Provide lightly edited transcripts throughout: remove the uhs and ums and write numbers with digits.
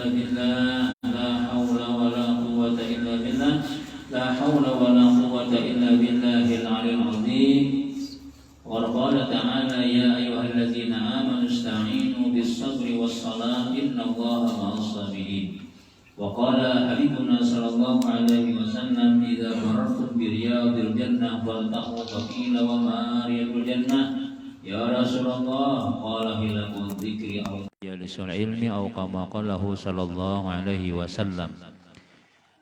billah, la haula wala quwwata illa billah, la haula wala quwwata illa billahil aliyil azim. Wa qala ta'ala ya ayyuhalladzina amanu ista'inu bis-sabri was-salah innallaha ma'as sabirin. Wa qala habibuna sallallahu alaihi wasallam idza marartum bi riyadil jannah faltaqu faqila wa ma riyadul jannah ya Rasulullah qala hilaqul dzikri aw jalisul ilmi aw kama qalahu sallallahu alaihi wasallam.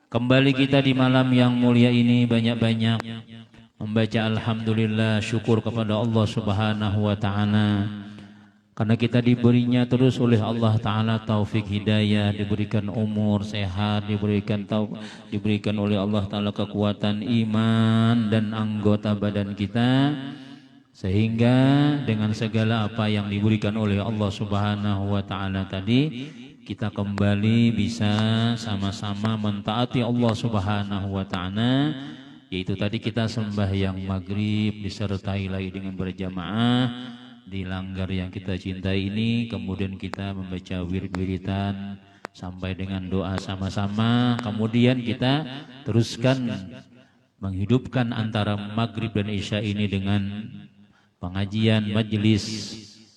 Kembali kita di malam yang mulia ini banyak-banyak membaca alhamdulillah, syukur kepada Allah Subhanahu wa taala karena kita diberinya terus oleh Allah taala taufik hidayah, diberikan umur sehat, diberikan oleh Allah taala kekuatan iman dan anggota badan kita, sehingga dengan segala apa yang diberikan oleh Allah Subhanahu wa taala tadi kita kembali bisa sama-sama mentaati Allah Subhanahu wa taala, yaitu tadi kita sembahyang maghrib disertai lagi dengan berjamaah di langgar yang kita cintai ini, kemudian kita membaca wirid-wiridan sampai dengan doa sama-sama, kemudian kita teruskan menghidupkan antara maghrib dan isya ini dengan pengajian majelis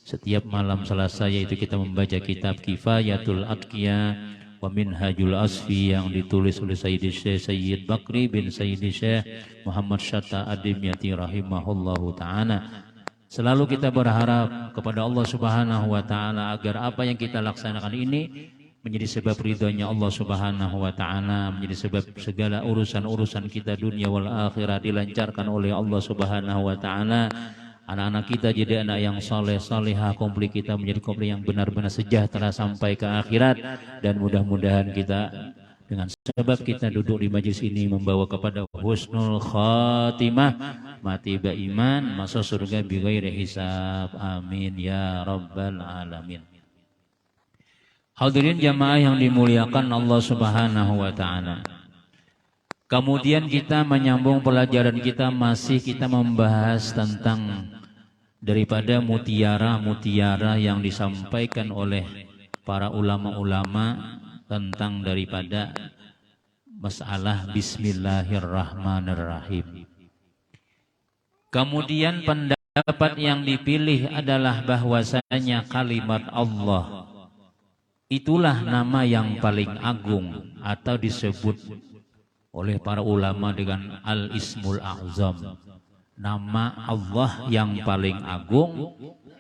setiap malam Selasa, yaitu kita membaca kitab Kifayatul Atqiya wa Minhajul Asfi yang ditulis oleh Sayyid Bakri bin Sayyid Syekh Muhammad Syatta Ad-Dimyati rahimahullahu ta'ala. Selalu kita berharap kepada Allah Subhanahu wa ta'ala agar apa yang kita laksanakan ini menjadi sebab ridhonya Allah Subhanahu wa ta'ala, menjadi sebab segala urusan-urusan kita dunia wal akhirat dilancarkan oleh Allah Subhanahu wa ta'ala. Anak-anak kita jadi anak yang soleh, solehah, komplit kita menjadi komplit yang benar-benar sejahtera sampai ke akhirat. Dan mudah-mudahan kita dengan sebab kita duduk di majlis ini membawa kepada husnul khatimah, mati beriman, masuk surga bighairi hisab. Amin ya rabbal alamin. Hadirin jamaah yang dimuliakan Allah Subhanahu wa ta'ala. Kemudian kita menyambung pelajaran kita, masih kita membahas tentang daripada mutiara-mutiara yang disampaikan oleh para ulama-ulama tentang daripada masalah Bismillahirrahmanirrahim. Kemudian pendapat yang dipilih adalah bahwasanya kalimat Allah itulah nama yang paling agung atau disebut oleh para ulama dengan Al-Ismul A'zam. Nama Allah yang paling agung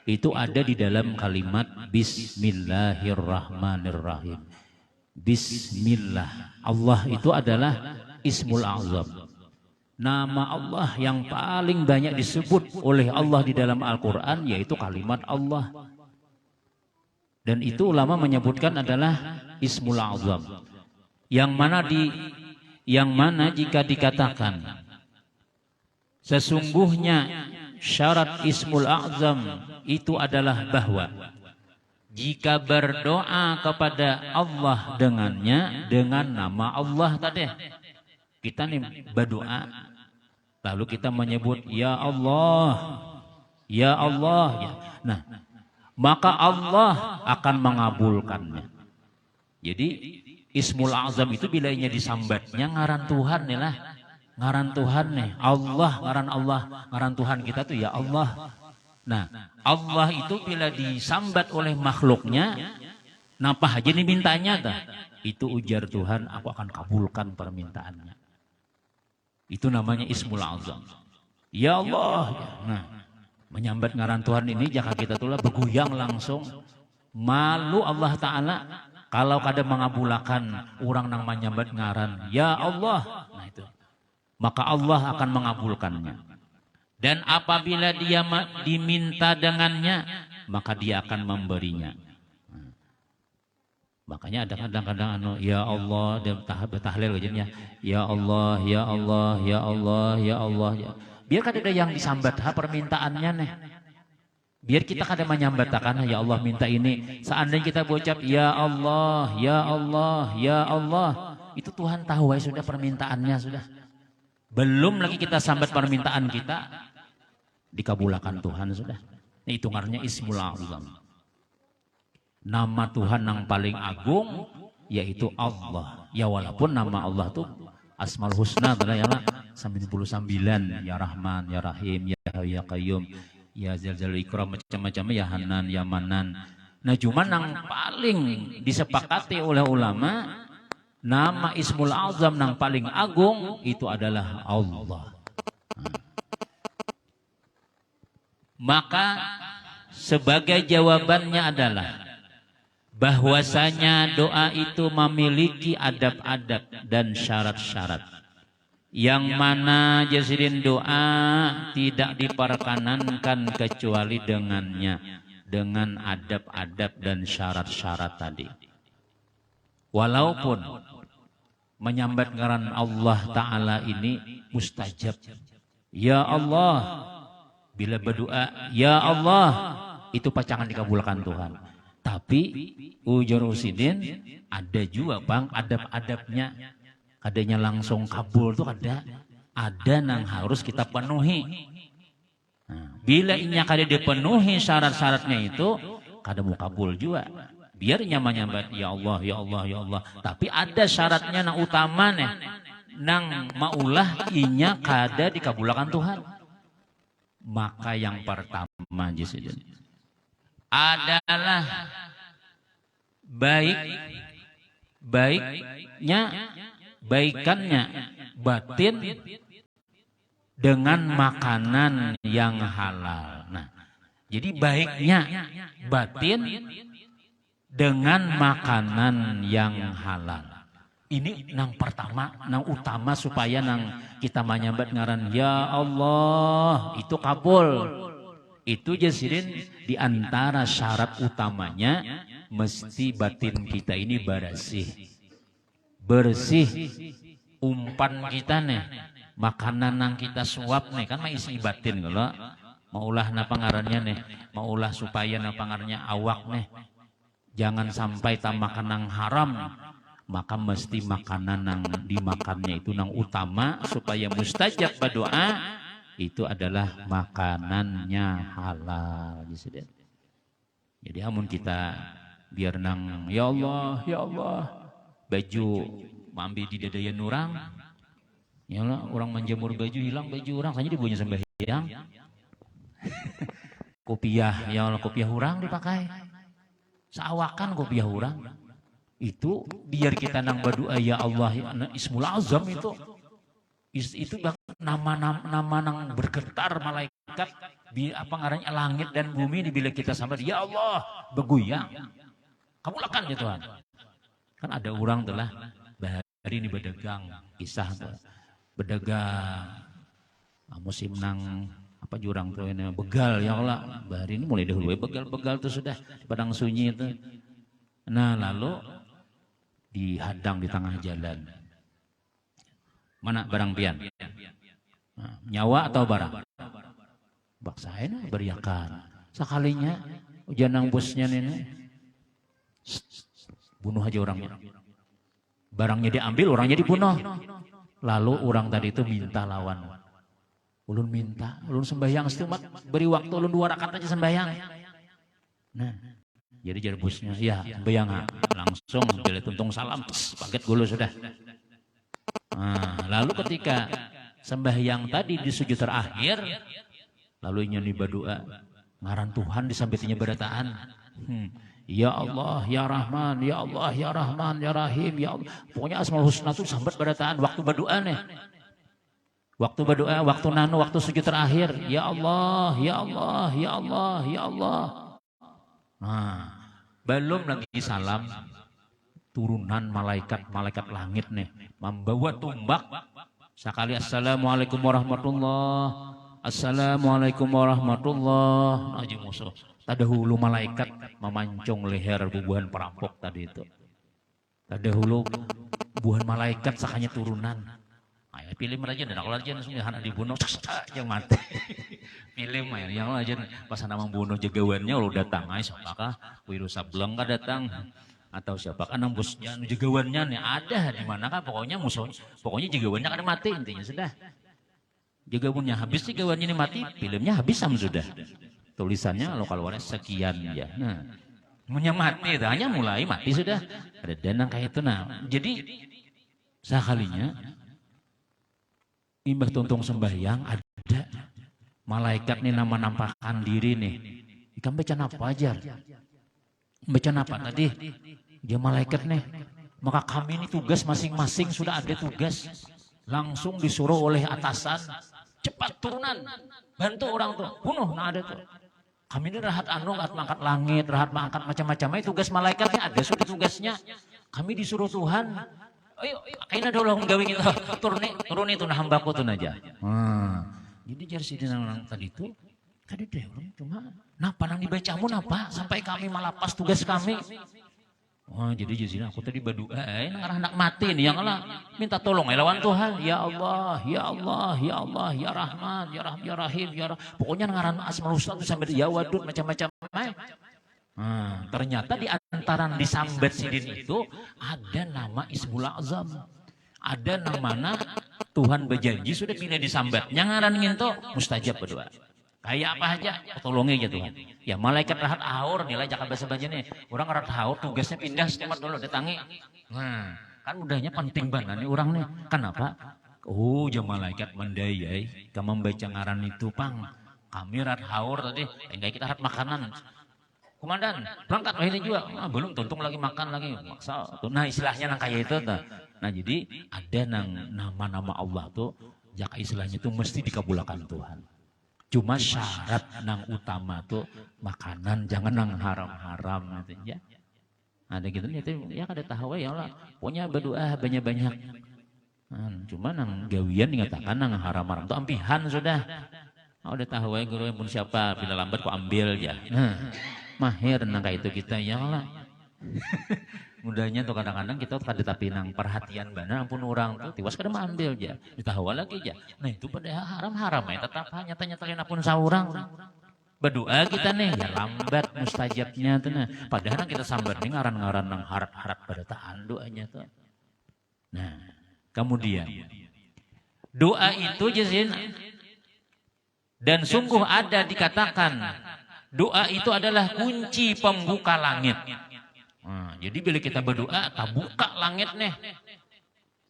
itu ada di dalam kalimat Bismillahirrahmanirrahim. Bismillah. Allah itu adalah Ismul A'zam. Nama Allah yang paling banyak disebut oleh Allah di dalam Al-Quran yaitu kalimat Allah. Dan itu ulama menyebutkan adalah Ismul A'zam. Yang mana jika dikatakan sesungguhnya syarat Ismul A'zam itu adalah bahwa jika berdoa kepada Allah dengannya, dengan nama Allah tadi, kita nih berdoa lalu kita menyebut ya Allah, ya Allah, ya. Nah, maka Allah akan mengabulkannya. Jadi Ismul A'zam itu bilanya disambatnya ngaran Tuhan nih lah. Ngaran Tuhan nih, Allah, ngaran Tuhan kita tuh ya Allah. Nah, Allah itu bila disambat oleh makhluknya, napa aja nih mintanya dah, itu ujar Tuhan, aku akan kabulkan permintaannya. Itu namanya Ismul A'zam. Ya Allah. Nah, menyambat ngaran Tuhan ini jika kita tulah bergoyang langsung, malu Allah Ta'ala kalau kada mengabulakan orang nang menyambat ngaran ya Allah. Nah itu, maka Allah akan mengabulkannya. Dan apabila dia diminta dengannya, maka dia akan memberinya. Makanya ada kadang-kadang ya Allah, dia bertahlil aja ya Allah, ya Allah, ya Allah, ya Allah, ya. Biar kada ada yang disambat permintaannya nih. Biar kita kada menyambatakan ya Allah minta ini. Seandainya kita berucap ya Allah, ya Allah, ya Allah, itu Tuhan tahu ya sudah permintaannya sudah. Belum lagi kita sambat permintaan kita, dikabulkan Tuhan sudah. Ini hitungannya Ismul A'zam. Nama Tuhan yang paling agung yaitu Allah. Ya walaupun nama Allah tuh Asmaul Husna ya 99, ya Rahman, ya Rahim, ya Hayyu ya Qayyum, ya Dzal Jalali Ikram, macam-macam, ya Hanan, ya Manan. Nah cuman yang paling disepakati oleh ulama, nama Ismul Azam yang paling agung itu adalah Allah. Maka sebagai jawabannya adalah bahwasanya doa itu memiliki adab-adab dan syarat-syarat, yang mana jazidin doa tidak diperkenankan kecuali dengannya, dengan adab-adab dan syarat-syarat tadi. Walaupun menyambat ngaran Allah Ta'ala ini mustajab. Ya Allah, bila berdoa ya Allah itu pacangan dikabulkan Tuhan. Tapi ujur usidin ada juga bang adab-adabnya, adanya langsung kabul tuh ada yang harus kita penuhi. Nah, bila inya kada dipenuhi syarat-syaratnya itu kada mau kabul juga. Biar nyambat ya Allah ya Allah ya Allah, tapi ada syaratnya nang utama nih, nang maulah inya kada dikabulkan Tuhan. Maka yang pertama jisiden adalah baikannya batin dengan makanan yang halal. Nah, jadi baiknya batin dengan makanan yang halal. Ini nang pertama, nang utama supaya nang kita menyambat ngaran ya Allah itu kabul. Itu jasirin diantara syarat utamanya mesti batin kita ini bersih, umpan kita nih, makanan yang kita suap nih kan isi batin kalau maulah napa ngarannya nih, maulah supaya napa ngarannya awak nih, jangan sampai tak makan yang haram, maka mesti makanan yang dimakannya itu yang utama supaya mustajab berdoa. Itu adalah makanannya halal. Jadi amun kita biar nang ya Allah baju mambi di dadayan orang, ya Allah orang menjemur baju hilang baju orang, hanya dibunya sembahyang. Kopiah ya Allah kopiah orang dipakai, seawakan kopiah orang. Itu biar kita nang berdoa ya Allah Ismul Azam itu nama nang bergetar malaikat apa ngarannya langit dan bumi bila kita sampai ya Allah beguyang kabulkan ya Tuhan. Kan ada orang telah hari ini berdagang kisah tuh berdagang musim nang apa jurang tuh ini begal ya Allah hari ini mulai dahulu begal tuh sudah padang sunyi itu. Nah lalu dihadang di tengah jalan. Mana barang pian? Nah, nyawa atau barang? Bak saya beriakan. Sekalinya janang bosnya ini bunuh aja orangnya. Barangnya diambil, orangnya dibunuh. Lalu orang tadi itu minta lawan. Ulun minta, ulun sembahyang setumat beri waktu ulun 2 rakaat aja sembahyang. Nah, jadi bosnya, ya sembahyang langsung bila tuntung salam, paket gulu sudah. Nah, lalu ketika sembahyang tadi di sujud terakhir, lalu nyanyi berdoa, ngaran Tuhan disambitinya berataan. Ya Allah, ya Rahman, ya Allah, ya Rahman, ya Rahim, ya Allah. Pokoknya Asmaul Husna itu sambat berataan waktu berdoa nih. Waktu berdoa, waktu nano, waktu sujud terakhir. Ya Allah, ya Allah, ya Allah, ya Allah. Nah, belum lagi salam. Turunan malaikat langit nih membawa tumbak sekali assalamualaikum warahmatullah, assalamualaikum warahmatullah. Aji musuh tadahulu malaikat memancung leher bubuhan perampok tadi itu. Tadahulu bubuhan malaikat sakanya turunan. Ayo pilih aja dan kalau aja langsung anak dibunuh yang mati. Pilih mah yang aja pas nama membunuh jagawannya lo datang aja apakah Wiru Sableng kan datang atau siapa kan yang bosnya jagawannya nih ada di mana kan pokoknya musuhnya pokoknya jagawannya kan mati intinya sudah jagawannya habis jagawannya ini mati filmnya habis sudah tulisannya lokal waris sekian ya. Nah Munya mati, hanya mulai mati sudah. Ada danang kayak itu. Nah, jadi sekalinya imbah tuntung sembahyang ada malaikat nih nama nampakkan diri nih. Ikan baca apa aja? Baca apa tadi? Dia malaikat nih. Maka kami ini tugas masing-masing sudah ada tugas. Langsung disuruh oleh atasan. Cepat turunan. Bantu orang tuh. Bunuh. Nah ada tuh. Kami ini rahat rahat mangkat langit, rahat mangkat macam-macam. Tugas malaikatnya ada sudah tugasnya. Kami disuruh Tuhan. Ayo, kayaknya ada orang gawing itu. Turun itu nah hambaku tuh aja. Jadi jadi si orang tadi itu. Tadi deh orang cuma. Napa nang dibacamu napa? Sampai kami malapas tugas kami. Jadi aku tadi berdoa, anak mati nih yang Allah minta tolong lawan Tuhan, ya Allah, ya Allah, ya Allah, ya Rahman, ya Rahim, ya Rahim, ya pokoknya ngaran Asmaul Husna sampai ya Wadud macam-macam. Ternyata di antara disambat sidin itu ada nama Ismul Azam, ada namanya Tuhan berjanji sudah bila disambatnya ngaran nginto mustajab berdoa. Kayak apa aja, tolongnya aja Tuhan. Ya malaikat rahat haur nilai jakal bahasa nih. Orang rahat haur tugasnya pindah setempat dulu datangi. Nah, kan udahnya penting banget nih orang nih. Kenapa? Ya malaikat mendayai, kamu membaca ngaran itu pang. Kami rahat haur tadi, enggak kita rahat makanan. Komandan, berangkat ini juga. Belum tuntung lagi makan lagi. Maksa. Nah istilahnya nang kayak itu. Nah jadi ada nang nama-nama Allah tuh, jaka istilahnya tuh mesti dikabulkan Tuhan. Cuma syarat nang utama tuh makanan jangan nang haram-haram gitu ya. Ada gitu itu ya kada tahu ya Allah. Pokoknya berdoa banyak-banyak. Cuma nang gawian dikatakan nang haram-haram tuh ampihan sudah. Udah tahu ya guru pun siapa bila lambat kok ambil ya. Mahir nang kayak itu kita ya Allah. Mudahnya tuh kadang-kadang kita kada tapi nang perhatian benar ampun orang tuh tiwas kada ambil aja ditahu lagi aja. Nah itu pada haram-haram ya tetap hanya tanya-tanya apun saurang berdoa kita nih ya lambat mustajabnya tuh nah padahal kita sambar nih ngaran-ngaran nang harap-harap pada taan doanya tuh. Nah kemudian doa itu jazin dan sungguh ada dikatakan doa itu adalah kunci pembuka langit. Jadi bila kita berdoa, tak buka langit nih.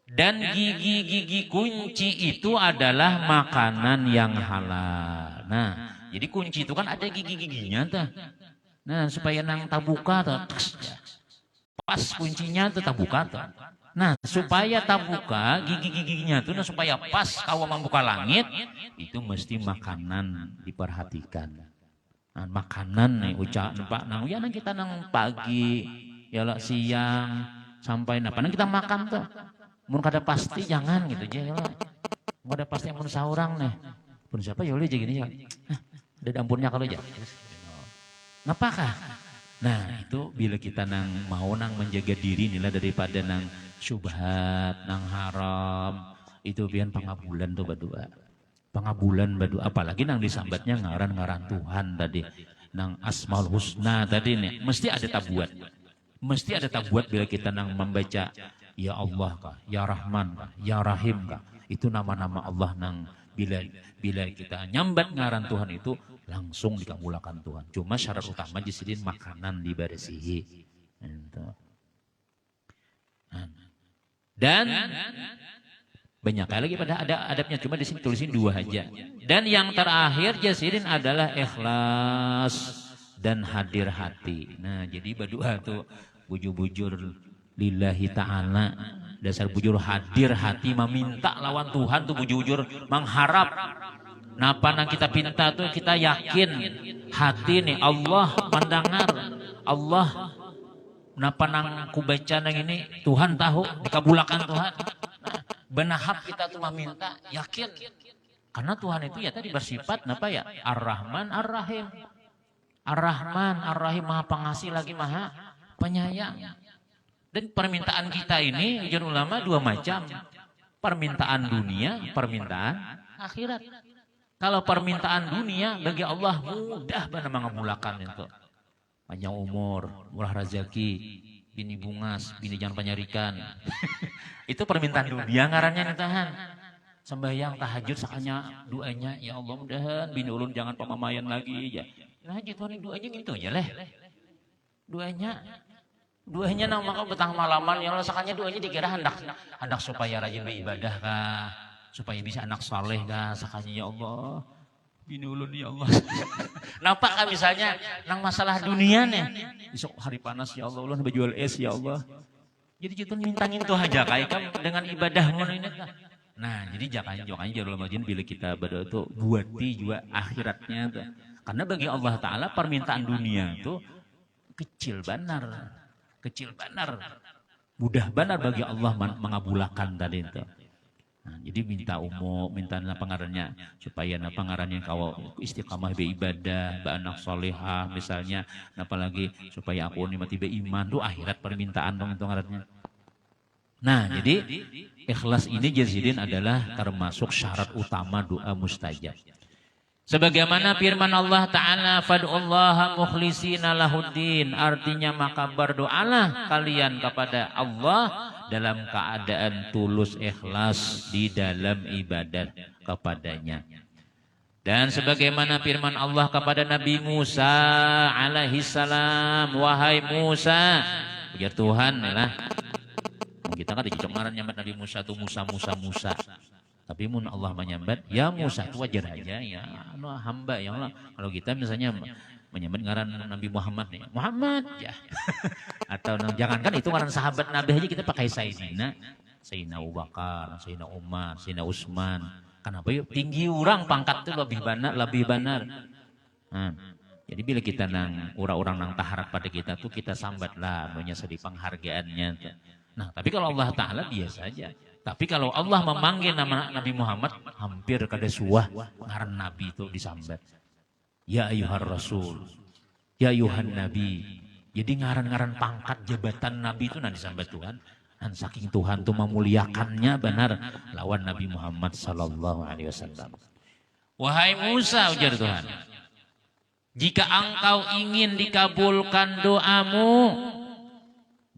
Dan gigi-gigi kunci itu adalah makanan yang halal. Nah, jadi kunci itu kan ada gigi-giginya tuh. Nah, supaya nang tabuka tuh, pas kuncinya tuh tabuka tuh. Nah, supaya tabuka gigi-giginya tuh, nah, supaya pas kau membuka langit, itu mesti makanan diperhatikan. Nah, makanan nih ucap Pak nang ya nang kita nang pagi ya lah siang sampai napa nang kita makan tuh mun kada pasti jangan gitu aja ya lah mun kada pasti mun saurang nih pun siapa ya boleh aja gini ya ada ampunnya kalau aja ngapakah nah itu bila kita nang mau nang menjaga diri nila daripada nang syubhat nang haram itu biar pangabulan tuh berdoa pangabulan berdoa apalagi nang disambatnya ngaran-ngaran Tuhan tadi nang Asmaul Husna tadi nih mesti ada tabuat bila kita nang membaca ya Allah kah ya Rahman kah ya Rahim kah itu nama-nama Allah nang bila kita nyambat ngaran Tuhan itu langsung dikabulkan Tuhan cuma syarat utama jisidin makanan diberesihi dan banyak lagi pada ada adabnya cuma di sini tulisin 2 aja. Dan yang terakhir jasirin adalah ikhlas dan hadir hati. Nah, jadi berdoa tuh bujur-bujur lillahi ta'ala. Dasar bujur hadir hati meminta lawan Tuhan tuh bujur-bujur mengharap. Napa nang kita pinta tuh kita yakin hati nih Allah mendengar. Allah napa nang kubaca nang ini Tuhan tahu dikabulkan Tuhan. Benahap kita tuh meminta yakin karena Tuhan itu ya tadi bersifat apa ya Ar-Rahman Ar-Rahim Ar-Rahman Ar-Rahim maha pengasih lagi maha penyayang dan permintaan kita ini ujian ulama 2 macam permintaan dunia permintaan akhirat kalau permintaan dunia bagi Allah mudah benar mengabulkan itu panjang umur murah rezeki bini bungas, bini jangan penyarikan. Itu permintaan dunia ngarannya nih Tuhan. Sembahyang tahajud sakanya doanya ya Allah mudahan bini ulun jangan pemamayan lagi ya. Tahajud Tuhan doanya gitu aja leh. Duanya nang maka betang malaman yang sakanya duanya dikira hendak supaya rajin beribadah kah, supaya bisa anak saleh kah, sakanya ya Allah. Bini ulun ya Allah. Nampak kan misalnya nang masalah dunia nih. Besok hari panas ya Allah, ulun berjual es ya Allah. Jadi kita mintangin tuh aja kayak kan dengan ibadah ngono ini kan. Nah, jadi jangan jarul majin bila kita berdoa tuh buati juga akhiratnya tuh. Karena bagi Allah Taala permintaan dunia tuh kecil benar. Mudah benar bagi Allah mengabulkan tadi itu. Nah, jadi minta pengarannya supaya pengarannya kau istiqamah beribadah, anak solehah misalnya, apalagi supaya aku ini mati beriman tuh akhirat permintaan dong itu ngarannya. Nah, jadi ikhlas ini jazidin adalah termasuk syarat utama doa mustajab. Sebagaimana firman Allah Ta'ala, fad'ullaha mukhlisina lahuddin, artinya maka berdoalah kalian kepada Allah dalam keadaan tulus ikhlas di dalam ibadat kepadanya. Dan sebagaimana firman Allah kepada Nabi Musa alaihi salam, wahai Musa, ujar Tuhan lah. Kita kan dicocok ngaran nyambat Nabi Musa itu Musa. Tapi mun Allah menyambat, ya Musa itu wajar aja ya, hamba ya Allah. Kalau kita misalnya menyambat ngaran Nabi Muhammad nih, Muhammad ya. Atau jangankan itu ngaran sahabat Nabi aja kita pakai Sayyidina Abu Bakar, Sayyidina Umar, Sayyidina Utsman. Kenapa yuk? Tinggi orang pangkat itu lebih benar. Nah, jadi bila kita nang orang nang taharap pada kita tuh kita sambatlah menyesali penghargaannya. Nah, tapi kalau Allah Ta'ala biasa aja. Tapi kalau Allah memanggil nama Nabi Muhammad, hampir kada suah ngaran Nabi itu disambat. Ya ayuhar Rasul, ya ayuhan Nabi. Jadi ngaran-ngaran pangkat jabatan Nabi itu nanti disambat Tuhan. Dan saking Tuhan tuh memuliakannya benar lawan Nabi Muhammad sallallahu alaihi wasallam. Wahai Musa, ujar Tuhan, jika engkau ingin dikabulkan doamu,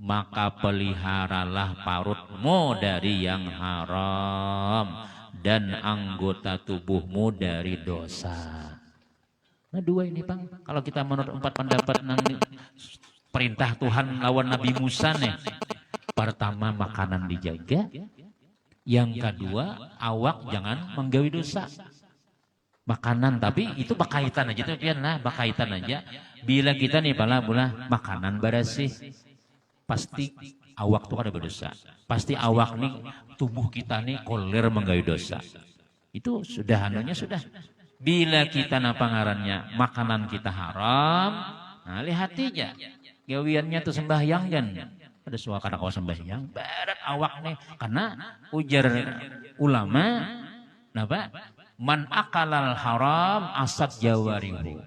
maka peliharalah parutmu dari yang haram dan anggota tubuhmu dari dosa. Nah dua ini Bang, kalau kita menurut 4 pendapat perintah Tuhan lawan Nabi Musa nih. Pertama makanan dijaga, yang kedua awak jangan menggawi dosa. Makanan tapi itu berkaitan aja tuh berkaitan aja. Bila kita nih pala makanan bersih, pasti awak tuh ada berdosa. Pasti awak nih tubuh kita nih koler menggawi dosa. Itu sudah sudah. Bila kita pangarannya makanan kita haram, nah lihat aja gawiannya tuh sembahyang kan. Ada suara kau sembahyang, barat awak nih. Karena ujar ulama, napa? Man akalal haram asad jawarihu.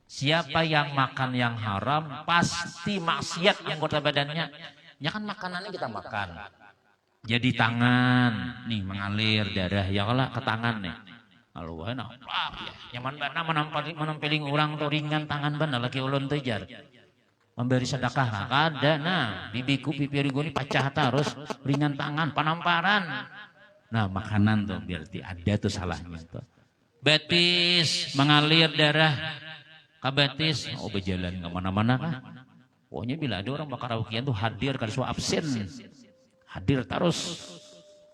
Siapa yang makan yang haram pasti maksiat anggota badannya. Ya kan makanannya kita makan. Jadi tangan nih mengalir darah ya kalau ke tangan nih. Kalau enak, yang mana menampiling orang tuh ringan tangan benar lagi ulun tujar. Memberi sedekah kada, nah bibiku pipiriku ini pacah terus ringan tangan panamparan. Nah makanan tuh berarti ada tuh salahnya tuh. Betis mengalir darah. Kabatis, berjalan kemana-mana kan? Pokoknya bila ada orang bakarawikian tuh hadir kalau absen, hadir terus.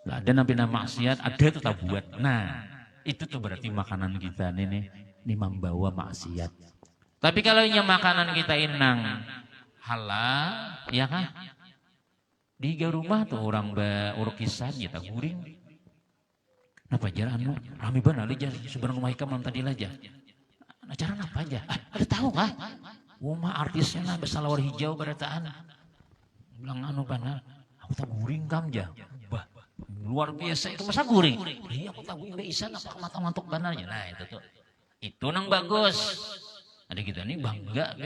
Lah ada nabi maksiat, ada tuh tak buat. Nah itu tuh berarti makanan kita ini membawa maksiat. Tapi kalau yang makanan kita inang halal, ya kan? Di rumah tuh orang urukisan kita guring. Napa jalan rame benar aja sebenarnya rumah ikam tadi aja. Acara apa aja? Ada tahu kah? Rumah artisnya lah bersalawar hijau berataan. Bilang benar. Aku tak guring kam aja. Bah, luar biasa itu masa guring. Iya aku tak guring bisa apa mata mantuk banarnya. Nah itu tuh. Itu nang bagus. Ada kita nih bangga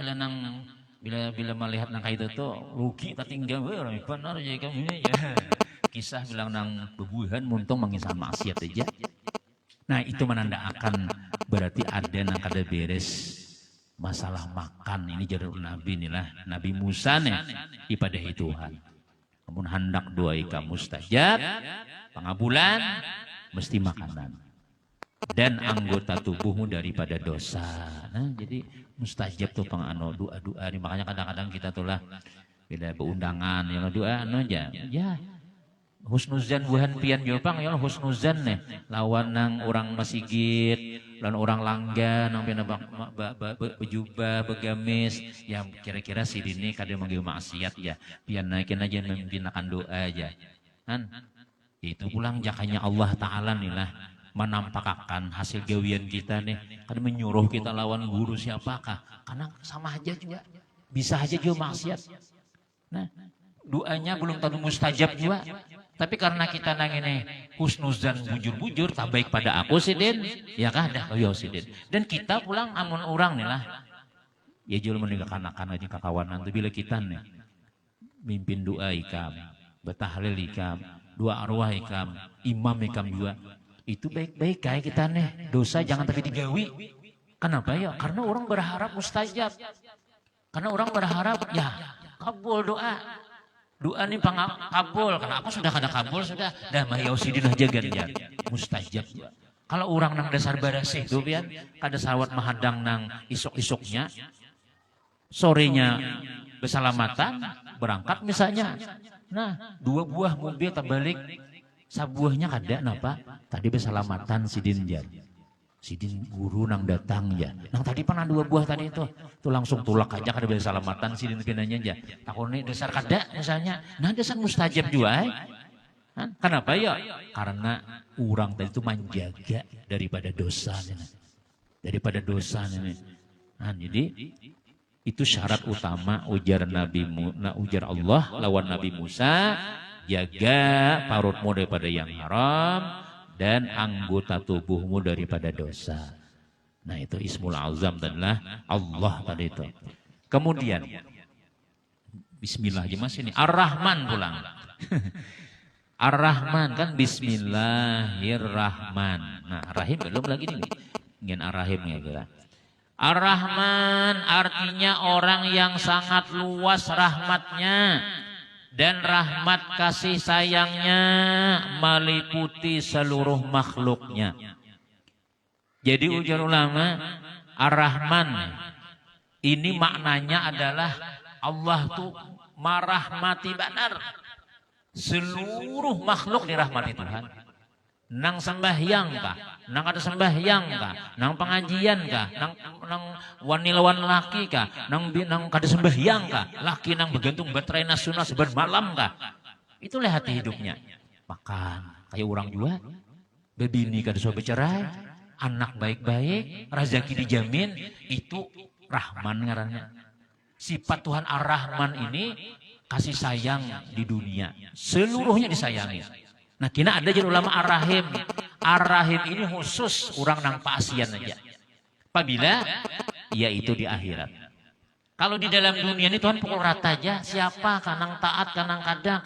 bila melihat nang kayak itu tuh rugi tak tinggal orang benar aja kamu ini ya. Kisah bilang nang bebuhan muntung mengisah maksiat aja. Nah itu menandakan berarti ada nang kada beres masalah makan ini jalur Nabi inilah Nabi Musa nih ibadahi Tuhan. Namun hendak doa ika mustajab, pengabulan mesti makanan. dan anggota tubuhmu daripada dosa. Nah, jadi mustajab tuh pangano doa-doa ini. Makanya kadang-kadang kita tuh lah bila beundangan yang doa anu aja. Ya. Husnuzan buhan pian jopang ya husnuzan nih lawan nang orang masigit, lawan orang langga nang pian bejubah begamis yang kira-kira si dini kada manggil maksiat ya. Pian naikin aja memimpinakan doa aja. Kan itu pulang jakanya Allah Ta'ala nih lah menampakkan hasil gawian kita nih. Kan menyuruh kita lawan guru siapakah? Karena sama aja juga. Bisa aja juga maksiat. Nah, doanya belum tentu mustajab juga. Tapi karena kita nang ini husnuzan bujur-bujur tak baik pada aku sidin, ya kah dah yo sidin. Dan kita pulang amun orang nih lah. Ya jual meninggalkan anak-anak di kakawanan tu bila kita nih mimpin doa ikam, betahlil ikam, dua arwah ikam, imam ikam juga. Itu baik-baik kayak kita nih. Dosa jangan tapi digawi. Kenapa ya? Karena orang berharap mustajab. Karena orang berharap ya kabul doa. Doa ini kabul. Kenapa sudah kada kabul sudah? Dah mahiyau sidin aja ganjar. Mustajab. Kalau orang nang dasar barasih itu pian kada sawat mahadang nang isuk-isuknya. Sorenya bersalamatan berangkat misalnya. Nah, 2 buah mobil terbalik. Sabuahnya kada napa? Tadi bersalamatan sidin jan. Sidin guru nang datang ya. Nang tadi pernah 2 buah tadi itu. Tuh langsung tulak aja kada bersalamatan sidin pinanya aja. Takone dasar kada misalnya. Nah, dasar mustajab juga. Kenapa ya? Karena orang tadi itu menjaga daripada dosa nih. Daripada dosa nih. Nah, jadi itu syarat utama ujar ujar Allah lawan Nabi Musa, jaga parutmu daripada yang haram dan anggota tubuhmu daripada dosa. Nah, itu Ismul Azam adalah Allah tadi itu. Kemudian Bismillah aja mas ini Ar-Rahman pulang. Ar-Rahman kan Bismillahirrahman. Nah, Rahim belum lagi nih. Ingin Ar-Rahim ya kira. Ar-Rahman artinya orang yang sangat luas rahmatnya dan rahmat kasih sayangnya meliputi seluruh makhluknya. Jadi ujar ulama Ar-Rahman ini maknanya adalah Allah tuh merahmati benar seluruh makhluk dirahmati Tuhan. Nang sembahyang kah, nang ada sembahyang kah, nang pengajian kah, nang wani lawan laki kah, nang kada sembahyang kah, laki nang bergantung baterai nasional seban malam kah. Itulah hati hidupnya. Makan kayak orang juga, bebini kada suka bercerai, anak baik-baik, rezeki dijamin, itu Rahman ngarannya. Sifat Tuhan Ar-Rahman ini kasih sayang di dunia, seluruhnya disayangi. Nah, kina ada jadi ulama Ar-Rahim. Ar-Rahim ini khusus orang nang paasian aja. Apabila yaitu di akhirat. Kalau di dalam dunia ini Tuhan pukul rata aja. Siapa kanang taat kanang kadang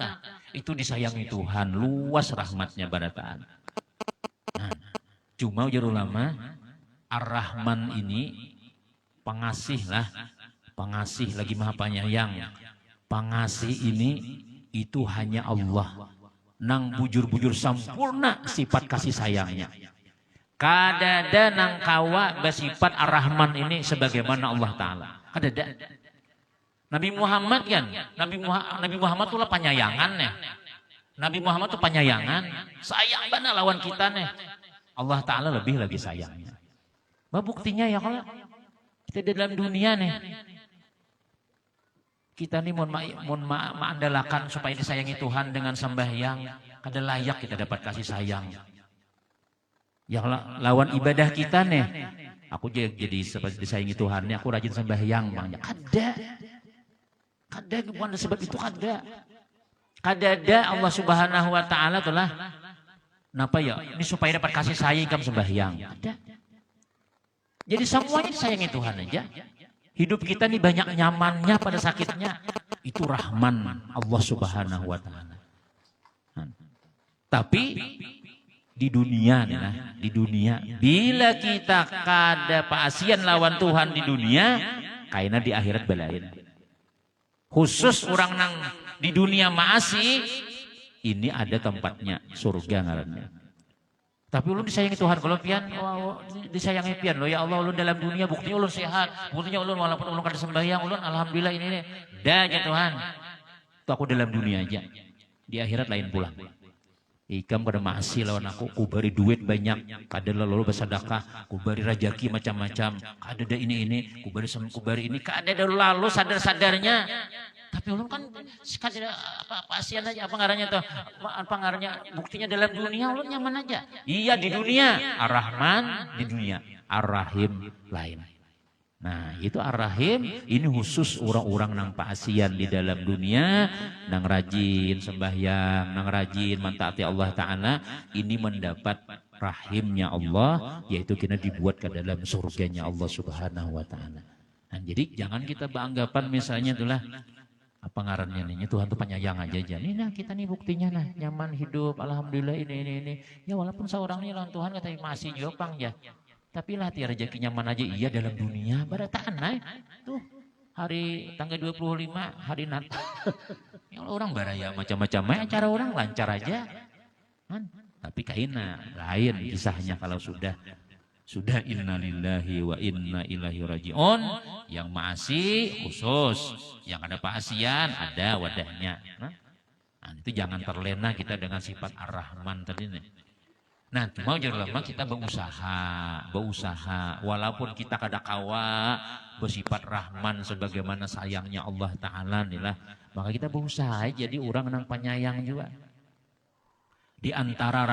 itu disayangi Tuhan. Luas rahmatnya barataan. Nah, cuma ujar ulama Ar-Rahman ini pengasih lah. Pengasih lagi maha penyayang. Pengasih ini itu hanya Allah. Nang bujur-bujur sempurna sifat kasih sayangnya. Kadada nang kawa bersifat Ar-Rahman ini sebagaimana Allah Ta'ala. Kadada. Nabi Muhammad kan, Nabi Muhammad itulah penyayangannya. Nabi Muhammad itu penyayangan, sayang banget lawan kita nih. Allah Ta'ala lebih lagi sayangnya. Bah buktinya ya kalau kita di dalam dunia nih. Kita nih mohon mengandalkan supaya disayangi Tuhan dengan sembahyang. Kada layak kita dapat kasih sayang. Yang lawan ibadah kita nih. Aku jadi seperti disayangi Tuhan nih. Aku rajin sembahyang. Kada. Kada bukan sebab itu kada. Kada ada Allah Subhanahu Wa Ta'ala telah. Kenapa ya? Ini supaya dapat kasih sayang kamu sembahyang. Kada. Jadi semuanya disayangi Tuhan aja. Hidup kita ini banyak nyamannya pada sakitnya. Itu Rahman Allah Subhanahu Wa Ta'ala. Tapi di dunia nih nah, di dunia bila kita kada paasian lawan Tuhan di dunia, kayaknya di akhirat belain. Khusus orang nang di dunia maasi, ini ada tempatnya surga ngarannya. Tapi ulun disayangi Tuhan. Kalau pian disayangi pian lo ya Allah, ulun dalam dunia buktinya ulun sehat. Buktinya ulun walaupun ulun kada sembahyang, ulun alhamdulillah ini. Dah aja Tuhan. Itu aku dalam dunia aja. Di akhirat lain pulang. Ikam kada maasi lawan aku, ku beri duit banyak, kada lalu bersedekah, ku beri rajaki macam-macam, kada ada ini, ku beri ini, kada ada lalu sadar-sadarnya. Tapi ulun kan kada apa asian aja, apa ngarannya tuh? Apa ngarannya? Buktinya dalam dunia ulun nyaman aja. Iya di dunia, Ar-Rahman di dunia, Ar-Rahim lain. Nah itu Ar-Rahim, ini khusus orang-orang nang paasian di dalam dunia, nang rajin sembahyang, nang rajin mentaati Allah Ta'ala, ini mendapat rahimnya Allah, yaitu kita dibuat ke dalam surganya Allah Subhanahu Wa Ta'ala. Nah, jadi jangan kita beranggapan misalnya itulah, apa ngarannya nih, Tuhan tuh penyayang aja. Nih nah kita nih buktinya nah, nyaman hidup, alhamdulillah ini. Ya walaupun seorang nih lawan Tuhan kata masih jopang ya. Tapi lah tiada rezeki nyaman aja iya dalam dunia. Barataan nah. Tuh hari tanggal 25 hari Natal. Ya orang baraya macam-macam acara orang lancar aja. Kan? Tapi kaina lain kisahnya kalau sudah innalillahi wa inna ilaihi rajiun. Yang maasi khusus, yang ada paasian ada wadahnya. Nah, itu jangan terlena kita dengan sifat Ar-Rahman tadi nih. Nah, mau jangan lama kita berusaha, walaupun kita kada kawa bersifat Rahman sebagaimana sayangnya Allah Ta'ala nih lah, maka kita berusaha jadi orang yang penyayang juga. Di antara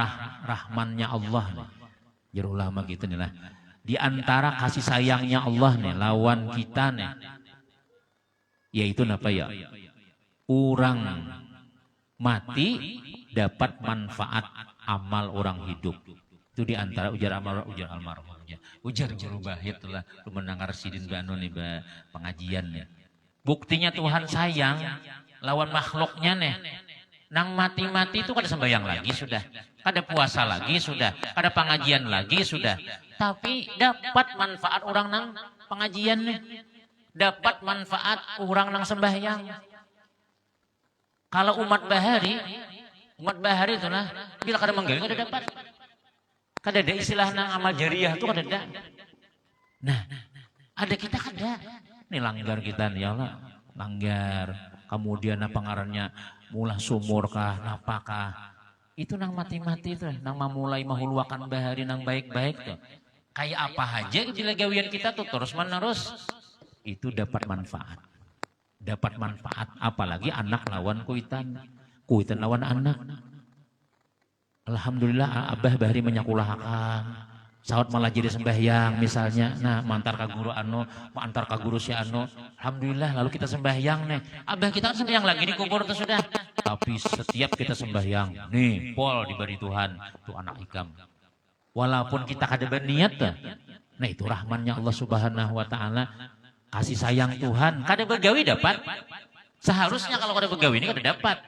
rahmannya Allah nih, jadi ulama gitu nih lah. Di antara kasih sayangnya Allah nih, lawan kita nih, yaitu apa ya? Orang mati dapat manfaat amal orang hidup. Itu di antara ujar almarhumnya. Ujar Jurubahit lah, lu mendengar sidin banu nih pengajian nih. Buktinya Tuhan sayang lawan makhluknya nih. Nang mati-mati itu kada sembahyang lagi sudah, kada puasa lagi sudah, kada pengajian lagi sudah. Tapi dapat manfaat orang nang pengajian nih. Dapat manfaat orang nang sembahyang. Kalau umat bahari itulah bila kada menggawe kada dapat. Kada ada istilah nang amal jariah itu kada ada. Nah, ada kita kada. Nih langgar kita nih ya Allah, langgar. Kemudian apa ngarannya mulah sumur kah, napakah. Itu nang mati-mati itu, nang memulai mahuluakan bahari nang baik-baik tuh. Kayak apa aja bila gawian kita tuh terus-menerus itu dapat manfaat. Dapat manfaat apalagi anak lawan kuitan lawan anak. Alhamdulillah abah bahari menyakulahkan. Saat malah jadi sembahyang misalnya. Nah, mantar ka guru antar ka guru si alhamdulillah lalu kita sembahyang nih. Abah kita kan sembahyang lagi di kubur tuh sudah. Tapi setiap kita sembahyang, nih pol diberi Tuhan tuh anak ikam. Walaupun kita kada berniat tuh. Nah, itu rahmannya Allah Subhanahu Wa Ta'ala. Kasih sayang Tuhan, kada begawi dapat. Seharusnya kalau kada begawi ini kada dapat.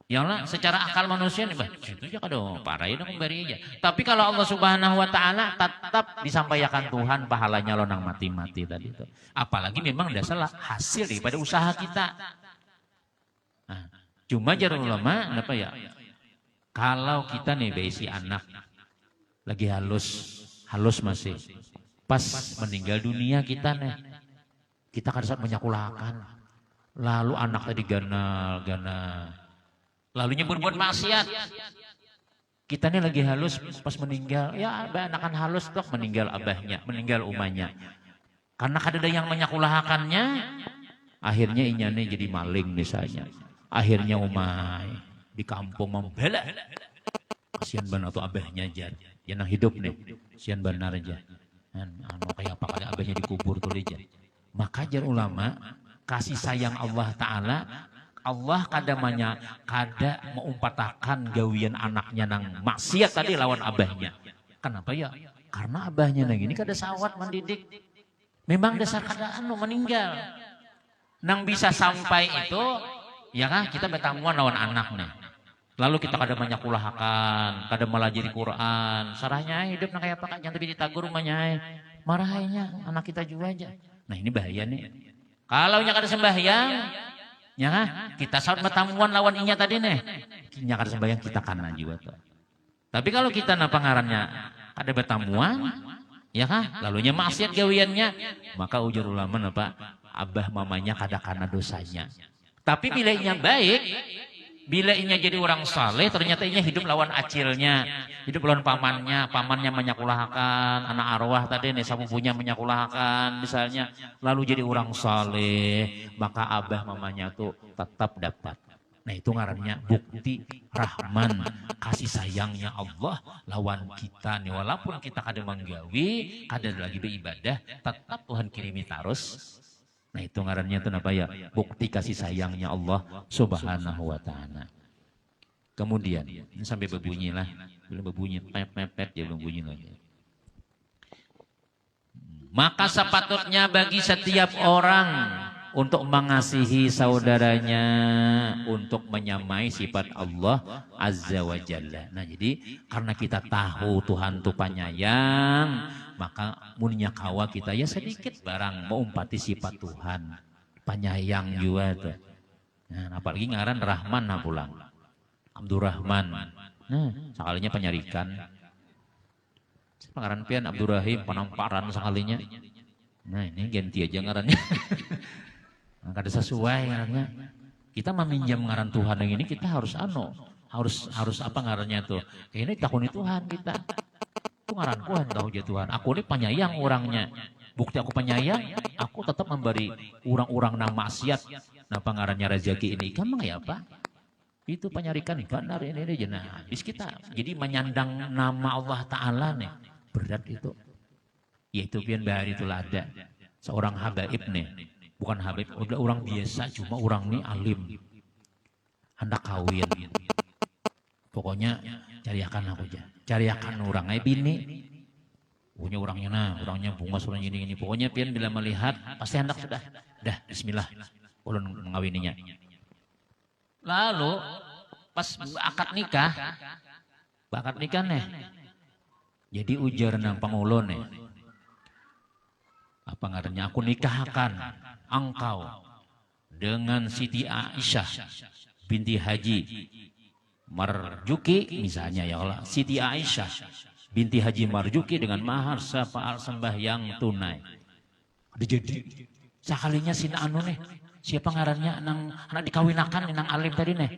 Ya Allah, secara akal manusia nih, itu aja kada parah itu kembali aja. Tapi kalau Allah Subhanahu Wa Ta'ala tetap disampaikan Tuhan pahalanya lo nang mati-mati tadi itu. Apalagi memang dasar hasil daripada usaha kita. Nah, cuma jar ulama apa ya? Kalau kita nih besi anak lagi halus masih pas meninggal dunia kita nih. Kita kan saat menyakulahkan. Lalu anak tadi ganal. Lalunya berbuat maksiat. Kita nih lagi halus pas meninggal. Ya abah anakan halus dok meninggal abahnya. Meninggal umahnya. Karena ada yang menyakulahkannya. Akhirnya inyane jadi maling misalnya. Akhirnya umay di kampung membela. Kasihan benar tuh abahnya aja. Yang hidup nih. Kasihan benar aja. Kayak apa kada abahnya dikubur tuh aja. Maka jar ulama kasih sayang Allah Ta'ala. Allah kada mengumpatakan gawian anaknya nang maksiat tadi lawan abahnya. Kenapa ya? Karena abahnya nang ini kada sawat mendidik. Memang dasar kada meninggal. Nang bisa sampai itu, ya kan kita bertamuan lawan anak nih. Lalu kita kada menyakulahkan, kada melajari Quran. Sarahnya hidup nang kayak apa? Jangan tapi ditagur rumahnya. Marahnya anak kita juga aja. Nah ini bahaya nih. Kalau nya kada sembahyang, ya kan? Kita saat bertamuan lawan inya tadi nih. Nya kada sembahyang kita kanan juga tuh. Tapi kalau kita napa ngarannya ada betamuan, ya kan? Lalunya maksiat gawiannya, maka ujar ulama napa abah mamanya kadakana dosanya. Tapi bila inya baik, bila inya jadi orang saleh, ternyata inya hidup lawan acilnya, hidup lawan pamannya menyakulahkan, anak arwah tadi nih sapupunya menyakulahkan misalnya, lalu jadi orang saleh, maka abah mamanya tuh tetap dapat. Nah itu ngarannya bukti rahman, kasih sayangnya Allah lawan kita nih. Walaupun kita kada menggawi, kada lagi beribadah, tetap Tuhan kirimi terus. Nah itu ngarannya itu apa ya? Bukti kasih sayangnya Allah subhanahu wa ta'ala. Kemudian, ini sampai berbunyi lah. Belum berbunyi, pepet ya belum bunyi lagi. Maka sepatutnya bagi setiap orang untuk mengasihi saudaranya, untuk menyamai sifat Allah Azza wa Jalla. Nah jadi karena kita tahu Tuhan itu penyayang, maka munya kawa kita ya sedikit barang mengumpati sifat Tuhan. Penyayang juga tuh. Nah, apalagi ngaran Rahman nah pulang. Abdurrahman. Nah, sekalinya penyarikan. Ngaran pian Abdurrahim, penamparan sekalinya. Nah ini ganti aja ngarannya. Kada sesuai ngarannya. Kita meminjam ngaran Tuhan yang ini kita harus harus apa ngarannya tuh. Ini takuni Tuhan kita. Itu ngaran Tuhan tahu aja Tuhan. Aku ini penyayang orangnya. Bukti aku penyayang, aku tetap memberi orang-orang nang maksiat. Napa ngarannya rezeki ini ikan ya apa? Itu penyarikan benar ini aja. Nah, habis kita jadi menyandang nama Allah Ta'ala nih. Berat itu. Yaitu pian bahari itu ada. Seorang habaib nih. Bukan habib, udah orang biasa, cuma orang ini alim. Hendak kawin. Pokoknya cariakan aku aja. Cariakan orang, bini. Punya orangnya orangnya bunga orangnya ini. Pokoknya pian bila melihat, pasti hendak sudah. Dah, bismillah. Ulun mengawininya. Lalu, pas akad nikah nih. Jadi ujar nang pangulon nih. Apa ngarannya? Aku nikahkan engkau dengan Siti Aisyah binti Haji Marjuki misalnya ya Allah. Siti Aisyah binti Haji Marjuki dengan mahar sembahyang tunai. Ada jadi sekalinya sina anu nih. Siapa ngarannya nang anak dikawinakan nang alim tadi nih.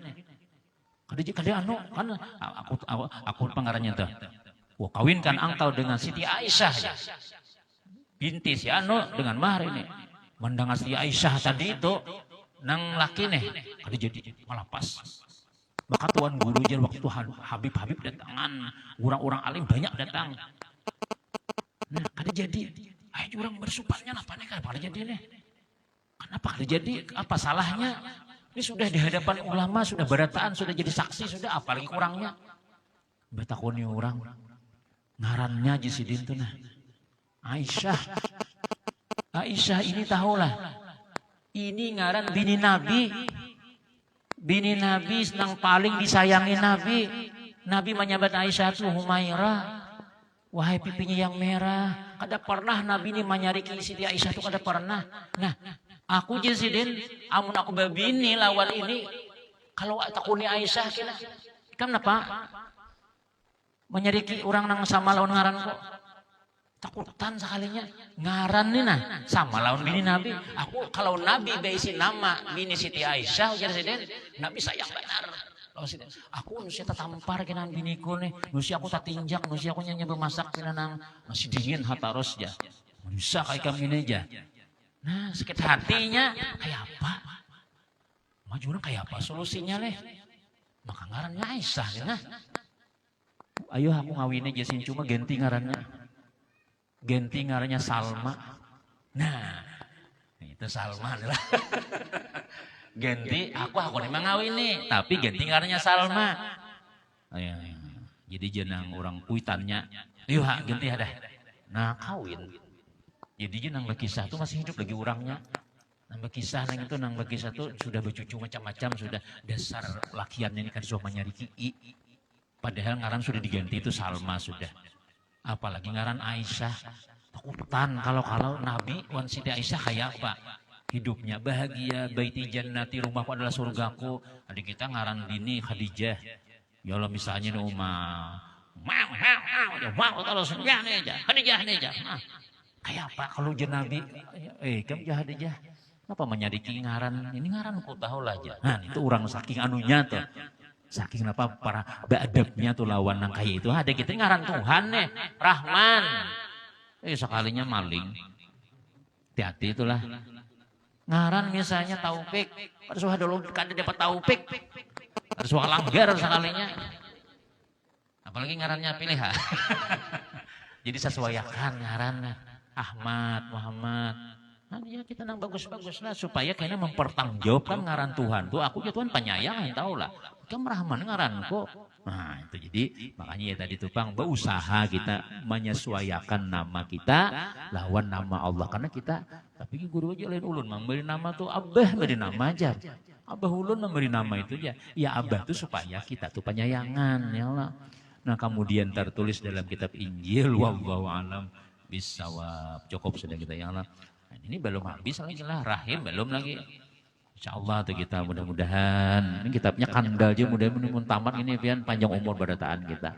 Kada anu kan aku pengarannya tuh. Wah, kawinkan engkau dengan Siti Aisyah ya. Binti si anu dengan mahar ini. Mendengar si Aisyah tadi itu nang laki nih ada jadi malah pas. Maka tuan guru jen waktu itu Habib datangan, orang-orang alim banyak datang. Nah ada jadi, ayo orang bersupatnya apa nih kan pada jadi nih. Kenapa ada jadi? Apa salahnya? Ini sudah di hadapan ulama, sudah berataan, sudah jadi saksi, sudah apalagi kurangnya. Betakoni orang ngarannya jisidin tuh nah. Aisyah ini tahulah. Ini ngaran bini Nabi. Bini Nabi yang paling disayangi Nabi. Nabi menyebut Aisyah itu Humairah. Wahai pipinya yang merah. Kada pernah Nabi ini menyariki Siti Aisyah itu kada pernah. Nah, aku jisidin amun aku babini lawan ini. Kalau takuni Aisyah kena. Kenapa? Menyariki orang nang sama lawan ngaran kok. Takutan sekalinya ngaran nih nah sama lawan bini Nabi. Aku kalau Nabi baisi nama bini Siti Aisyah ujar siden Nabi sayang benar. Aku nusia tampar kenan biniku nih, nusia aku tatinjak, nusia aku nyanyi bermasak kenan masih dingin hataros ya. Bisa kayak kami ini aja. Nah sakit hatinya kayak apa? Maju kayak apa solusinya leh? Maka ngarannya Aisyah nah. Ayo aku ngawin aja sih cuma ganti ngarannya. Ganti ngarannya Salma. Nah, itu Salma adalah. Ganti aku memang ngawin nih, tapi ganti ngarannya Salma. Jadi jenang orang kuitannya, yuk ganti ada. Nah kawin. Jadi jenang berkisah itu masih hidup lagi orangnya. Nambah kisah nang itu nang kisah itu sudah bercucu macam-macam sudah dasar lakiannya ini kan sudah nyari ki. Padahal ngaran sudah diganti itu Salma sudah. Apalagi ngaran Aisyah. Takutan kalau Nabi wan Siti Aisyah kayak apa? Hidupnya bahagia, baiti jannati, rumahku adalah surgaku. Adik kita ngaran bini Khadijah. Ya Allah misalnya Mau terus ya nih aja, Hadijah nih aja. Kayak apa kalau je Nabi? Kamu jah Hadijah. Kenapa menyadiki ngaran? Ini ngaran ku tahu lah aja. Nah itu orang saking anunya tuh. Saking apa para beadabnya tuh lawan nang kayak itu. Ada kita ngaran Tuhan nih, Rahman. Sekalinya maling. Hati-hati itulah. Ngaran misalnya Taufik. Harus dulu kan dapat Taufik. Harus langgar sekalinya. Apalagi ngarannya pilihan. Jadi sesuaikan ngarannya. Ahmad, Muhammad. Nah dia kita nang bagus-bagus lah supaya kayaknya mempertanggungjawabkan ngaran Tuhan tuh. Aku ya Tuhan penyayang, tahu lah. Kamu Rahman ngaran kok. Nah itu jadi makanya ya tadi tuh Bang, berusaha kita menyesuaikan nama kita lawan nama Allah. Karena kita, tapi guru aja lain ulun memberi nama tuh Abah, beri nama aja. Abah ulun memberi nama itu aja. Ya Abah tuh supaya kita tuh penyayangan ya Allah. Nah kemudian tertulis dalam kitab Injil, wallahu alam bisawab. Cukup sudah kita ya Allah. Nah, ini belum habis lagi lah, rahim belum lagi. Insya Allah tuh kita mudah-mudahan. Ini kitabnya kandal aja, mudah-mudahan tamat ini pian panjang umur barataan kita.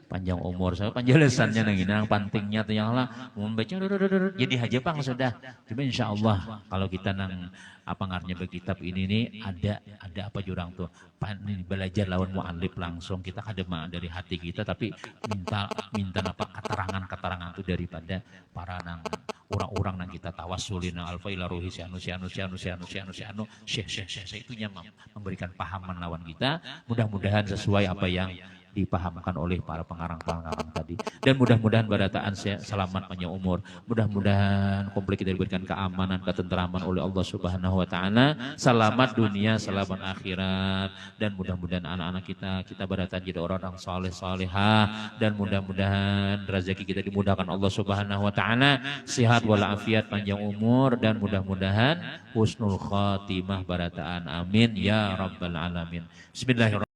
Panjang umur, saya penjelasannya nang ini, nang pentingnya tuh yang Allah membaca jadi aja Bang sudah. Cuma insya Allah kalau kita nang apa ngarnya berkitab ini nih ada apa jurang tuh belajar lawan mu'alif langsung kita kadema dari hati kita tapi minta apa keterangan tuh daripada para nang orang-orang nang kita tawasulin nang alfa ila ruhi syekh itunya memberikan pahaman lawan kita. Mudah-mudahan sesuai apa yang dipahamkan oleh para pengarang-pengarang tadi. Dan mudah-mudahan barataan selamat panjang umur. Mudah-mudahan komplit kita diberikan keamanan, ketenteraman oleh Allah Subhanahu wa taala. Selamat dunia, selamat akhirat. Dan mudah-mudahan anak-anak kita barataan jadi orang-orang saleh-salehah dan mudah-mudahan rezeki kita dimudahkan Allah Subhanahu wa taala. Sehat walafiat, panjang umur dan mudah-mudahan husnul khatimah barataan. Amin ya rabbal alamin. Bismillahirrahmanirrahim.